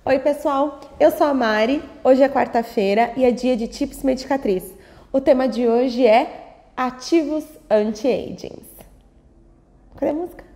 Oi pessoal, eu sou a Mari, hoje é quarta-feira e é dia de Tips Medicatriz. O tema de hoje é ativos anti-aging. Cadê a música?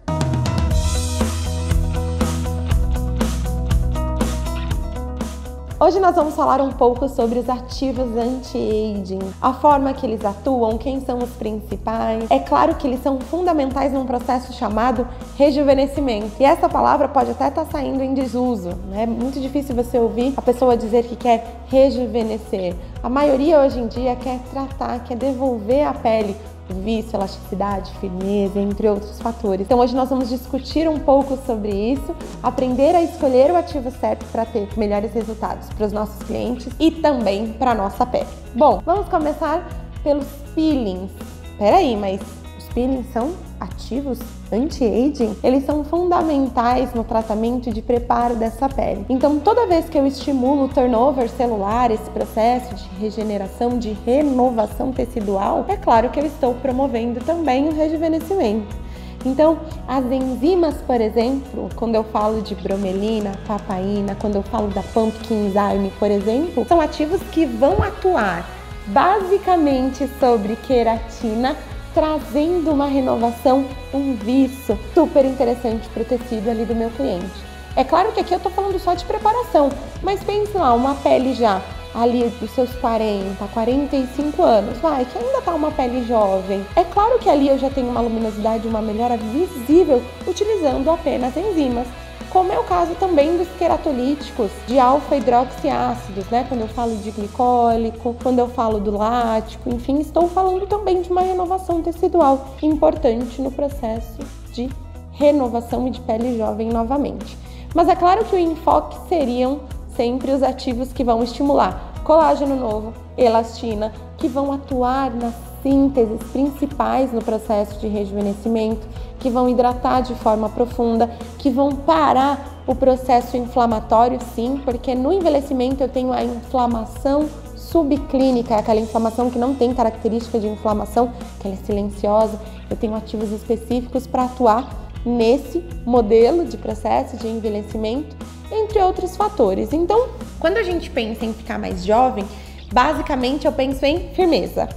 Hoje nós vamos falar um pouco sobre os ativos anti-aging, a forma que eles atuam, quem são os principais. É claro que eles são fundamentais num processo chamado rejuvenescimento. E essa palavra pode até estar saindo em desuso, né? É muito difícil você ouvir a pessoa dizer que quer rejuvenescer. A maioria hoje em dia quer tratar, quer devolver à pele vício, elasticidade, firmeza, entre outros fatores. Então hoje nós vamos discutir um pouco sobre isso, aprender a escolher o ativo certo para ter melhores resultados para os nossos clientes e também para a nossa pele. Bom, vamos começar pelos peelings. Peraí, mas os peelings são ativos anti-aging? Eles são fundamentais no tratamento de preparo dessa pele. Então, toda vez que eu estimulo o turnover celular, esse processo de regeneração, de renovação tecidual, é claro que eu estou promovendo também o rejuvenescimento. Então, as enzimas, por exemplo, quando eu falo de bromelina, papaina, quando eu falo da pumpkin enzyme, por exemplo, são ativos que vão atuar basicamente sobre queratina, trazendo uma renovação, um viço super interessante para o tecido ali do meu cliente. É claro que aqui eu tô falando só de preparação, mas pense lá, uma pele já ali dos seus 40, 45 anos, que ainda tá uma pele jovem. É claro que ali eu já tenho uma luminosidade, uma melhora visível utilizando apenas enzimas, como é o caso também dos queratolíticos de alfa-hidroxiácidos, né? Quando eu falo de glicólico, quando eu falo do lático, enfim, estou falando também de uma renovação tecidual importante no processo de renovação e de pele jovem novamente. Mas é claro que o enfoque seriam sempre os ativos que vão estimular colágeno novo, elastina, que vão atuar nas sínteses principais no processo de rejuvenescimento, que vão hidratar de forma profunda, que vão parar o processo inflamatório, sim, porque no envelhecimento eu tenho a inflamação subclínica, aquela inflamação que não tem característica de inflamação, que ela é silenciosa. Eu tenho ativos específicos para atuar nesse modelo de processo de envelhecimento, entre outros fatores. Então, quando a gente pensa em ficar mais jovem, basicamente eu penso em firmeza.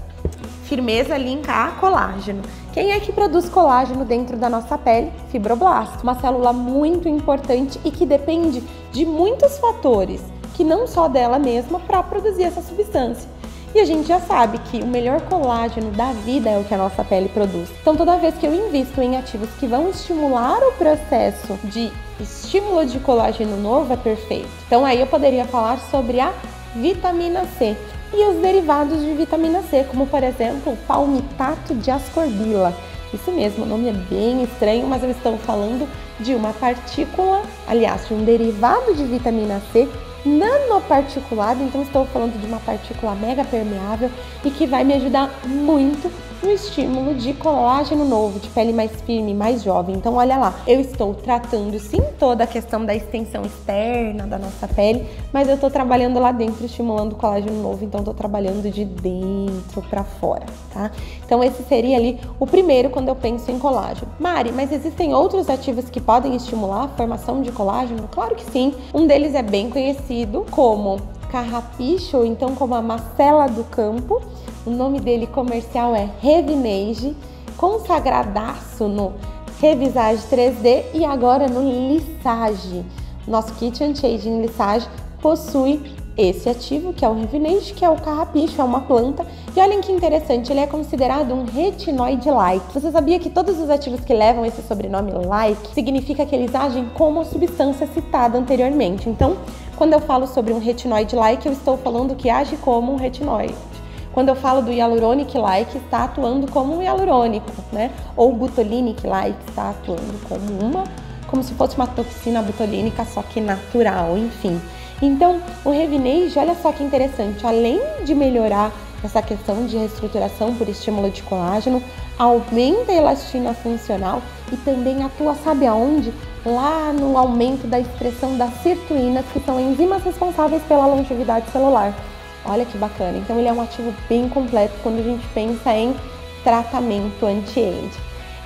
Firmeza linka a colágeno. Quem é que produz colágeno dentro da nossa pele? Fibroblasto, uma célula muito importante e que depende de muitos fatores, que não só dela mesma, para produzir essa substância. E a gente já sabe que o melhor colágeno da vida é o que a nossa pele produz. Então, toda vez que eu invisto em ativos que vão estimular o processo de estímulo de colágeno novo, é perfeito. Então, aí eu poderia falar sobre a vitamina C e os derivados de vitamina C, como por exemplo o palmitato de ascorbila. Isso mesmo, o nome é bem estranho, mas eu estou falando de uma partícula, aliás, de um derivado de vitamina C nanoparticulado, então estou falando de uma partícula mega permeável e que vai me ajudar muito no estímulo de colágeno novo, de pele mais firme, mais jovem. Então olha lá, eu estou tratando sim toda a questão da extensão externa da nossa pele, mas eu estou trabalhando lá dentro, estimulando o colágeno novo, então estou trabalhando de dentro para fora, tá? Então esse seria ali o primeiro quando eu penso em colágeno. Mari, mas existem outros ativos que podem estimular a formação de colágeno? Claro que sim, um deles é bem conhecido como carrapicho, ou então como a macela do campo. O nome dele comercial é Revinage, consagradaço no Revisage 3D e agora no Lissage. Nosso kit anti-aging Lissage possui esse ativo, que é o Revinage, que é o carrapicho, é uma planta. E olhem que interessante, ele é considerado um retinoide-like. Você sabia que todos os ativos que levam esse sobrenome like significa que eles agem como a substância citada anteriormente? Então, quando eu falo sobre um retinoide-like, eu estou falando que age como um retinoide. Quando eu falo do hyaluronic-like, está atuando como um hialurônico, né? Ou butolinic-like, está atuando como se fosse uma toxina butolínica, só que natural, enfim. Então, o Revinage, olha só que interessante, além de melhorar essa questão de reestruturação por estímulo de colágeno, aumenta a elastina funcional e também atua, sabe aonde? Lá no aumento da expressão das sirtuínas, que são enzimas responsáveis pela longevidade celular. Olha que bacana. Então ele é um ativo bem completo quando a gente pensa em tratamento anti-aging.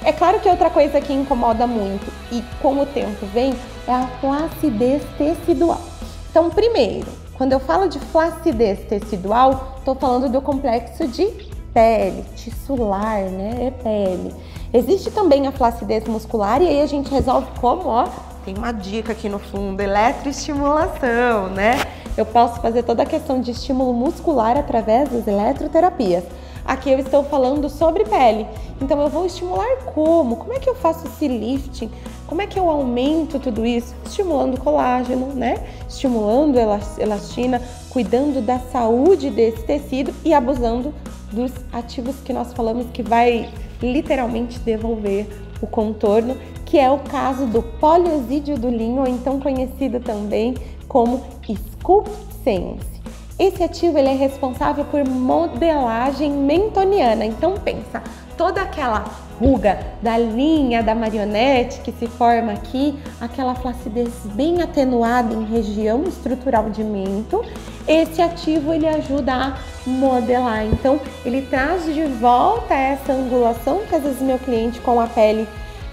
É claro que outra coisa que incomoda muito e com o tempo vem é a flacidez tecidual. Então, primeiro, quando eu falo de flacidez tecidual, estou falando do complexo de pele, tissular, né? É pele. Existe também a flacidez muscular e aí a gente resolve como, ó, tem uma dica aqui no fundo, eletroestimulação, né? Eu posso fazer toda a questão de estímulo muscular através das eletroterapias. Aqui eu estou falando sobre pele, então eu vou estimular como? Como é que eu faço esse lifting? Como é que eu aumento tudo isso? Estimulando colágeno, né? Estimulando elastina, cuidando da saúde desse tecido e abusando dos ativos que nós falamos que vai literalmente devolver o contorno, que é o caso do poliosídeo do linho, ou então conhecido também como Sculpt Sense. Esse ativo ele é responsável por modelagem mentoniana. Então pensa, toda aquela ruga da linha da marionete que se forma aqui, aquela flacidez bem atenuada em região estrutural de mento, esse ativo ele ajuda a modelar. Então ele traz de volta essa angulação que às vezes meu cliente com a pele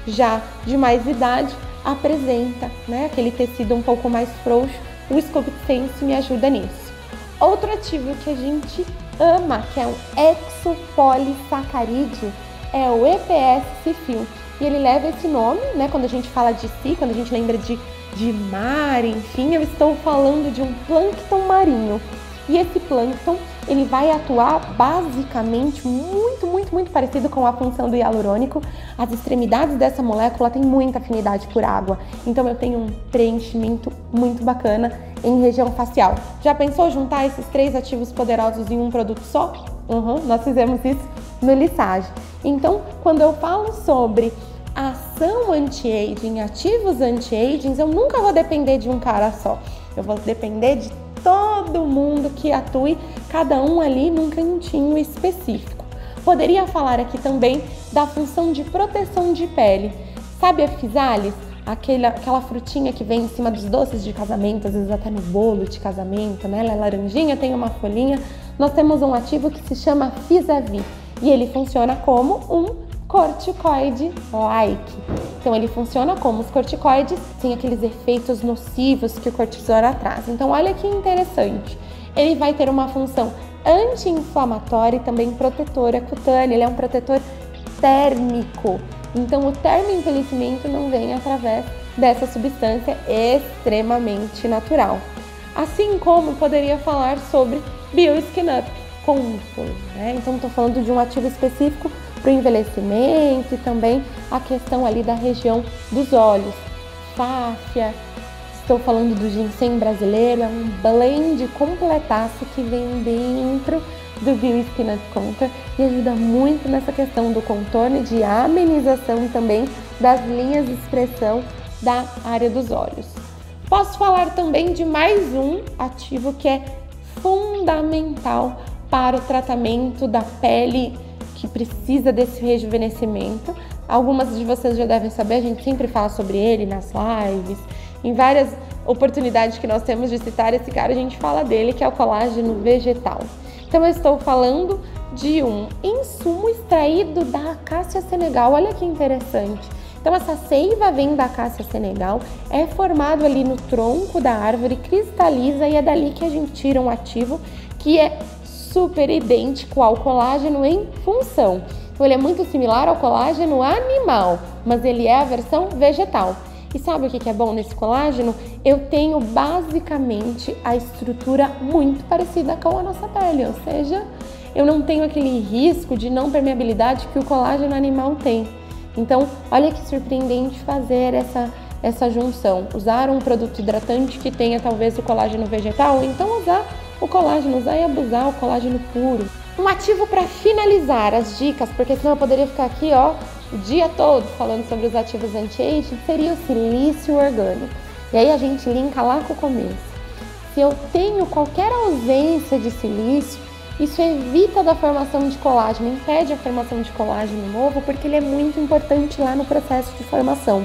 já de mais idade apresenta, né? Aquele tecido um pouco mais frouxo, o Sculpt Sense me ajuda nisso. Outro ativo que a gente ama, que é um exopolissacarídeo, é o EPS-Cifil. E ele leva esse nome, né? Quando a gente fala de si, quando a gente lembra de mar, enfim, eu estou falando de um plâncton marinho. E esse plâncton, ele vai atuar basicamente muito parecido com a função do hialurônico. As extremidades dessa molécula têm muita afinidade por água, então eu tenho um preenchimento muito bacana em região facial. Já pensou juntar esses 3 ativos poderosos em um produto só? Nós fizemos isso no Lissage. Então, quando eu falo sobre ação anti-aging, ativos anti-aging, eu nunca vou depender de um cara só. Eu vou depender de todo mundo que atue, cada um ali num cantinho específico. Poderia falar aqui também da função de proteção de pele. Sabe a Physalis? Aquela frutinha que vem em cima dos doces de casamento, às vezes até no bolo de casamento, né? Ela é laranjinha, tem uma folhinha. Nós temos um ativo que se chama Physavi e ele funciona como um corticoide-like. Então ele funciona como os corticoides, sem aqueles efeitos nocivos que o cortisona traz. Então olha que interessante, ele vai ter uma função anti-inflamatória e também protetora cutânea, ele é um protetor térmico. Então o termoenvelhecimento não vem através dessa substância extremamente natural. Assim como poderia falar sobre Bioskin Up Contour, né? Então estou falando de um ativo específico para o envelhecimento e também a questão ali da região dos olhos. Fáfia, estou falando do ginseng brasileiro, é um blend completaço que vem dentro do Bioskin Up Contour e ajuda muito nessa questão do contorno e de amenização também das linhas de expressão da área dos olhos. Posso falar também de mais um ativo que é fundamental para o tratamento da pele que precisa desse rejuvenescimento. Algumas de vocês já devem saber, a gente sempre fala sobre ele nas lives, em várias oportunidades que nós temos de citar esse cara, a gente fala dele, que é o colágeno vegetal. Então eu estou falando de um insumo extraído da acácia senegal, olha que interessante. Então essa seiva vem da acácia senegal, é formado ali no tronco da árvore, cristaliza e é dali que a gente tira um ativo que é super idêntico ao colágeno em função. Então ele é muito similar ao colágeno animal, mas ele é a versão vegetal. E sabe o que é bom nesse colágeno? Eu tenho basicamente a estrutura muito parecida com a nossa pele, ou seja, eu não tenho aquele risco de não permeabilidade que o colágeno animal tem. Então, olha que surpreendente fazer essa junção. Usar um produto hidratante que tenha talvez o colágeno vegetal, ou então usar o colágeno, usar e abusar o colágeno puro. Um ativo para finalizar as dicas, porque senão eu poderia ficar aqui, ó, o dia todo falando sobre os ativos anti-aging, seria o silício orgânico. E aí a gente linka lá com o começo. Se eu tenho qualquer ausência de silício, isso evita da formação de colágeno, impede a formação de colágeno novo, porque ele é muito importante lá no processo de formação.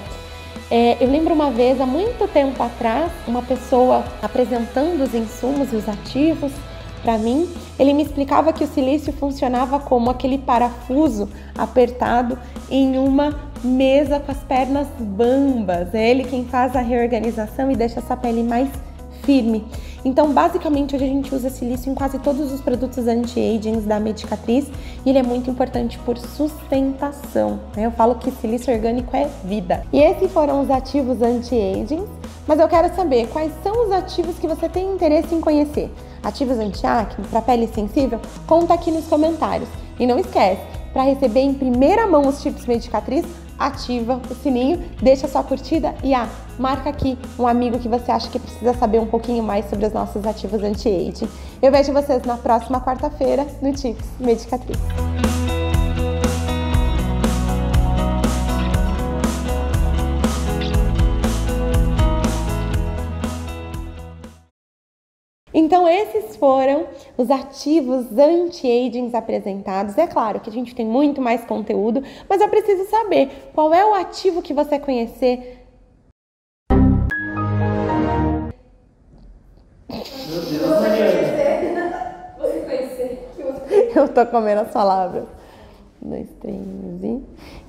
Eu lembro uma vez, há muito tempo atrás, uma pessoa apresentando os insumos e os ativos para mim, ele me explicava que o silício funcionava como aquele parafuso apertado em uma mesa com as pernas bambas. É ele quem faz a reorganização e deixa essa pele mais firme. Então, basicamente, hoje a gente usa silício em quase todos os produtos anti-aging da Medicatriz e ele é muito importante por sustentação, né? Eu falo que silício orgânico é vida. E esses foram os ativos anti-aging, mas eu quero saber quais são os ativos que você tem interesse em conhecer. Ativos anti-acne para pele sensível? Conta aqui nos comentários. E não esquece, para receber em primeira mão os tips Medicatriz, ativa o sininho, deixa sua curtida e marca aqui um amigo que você acha que precisa saber um pouquinho mais sobre os nossos ativos anti-aging. Eu vejo vocês na próxima quarta-feira no Tips Medicatriz. Então esses foram os ativos anti-aging apresentados. É claro que a gente tem muito mais conteúdo, mas eu preciso saber qual é o ativo que você conhecer. Meu Deus, você conhecer. Eu tô comendo as palavras. 1, 2, 3 e...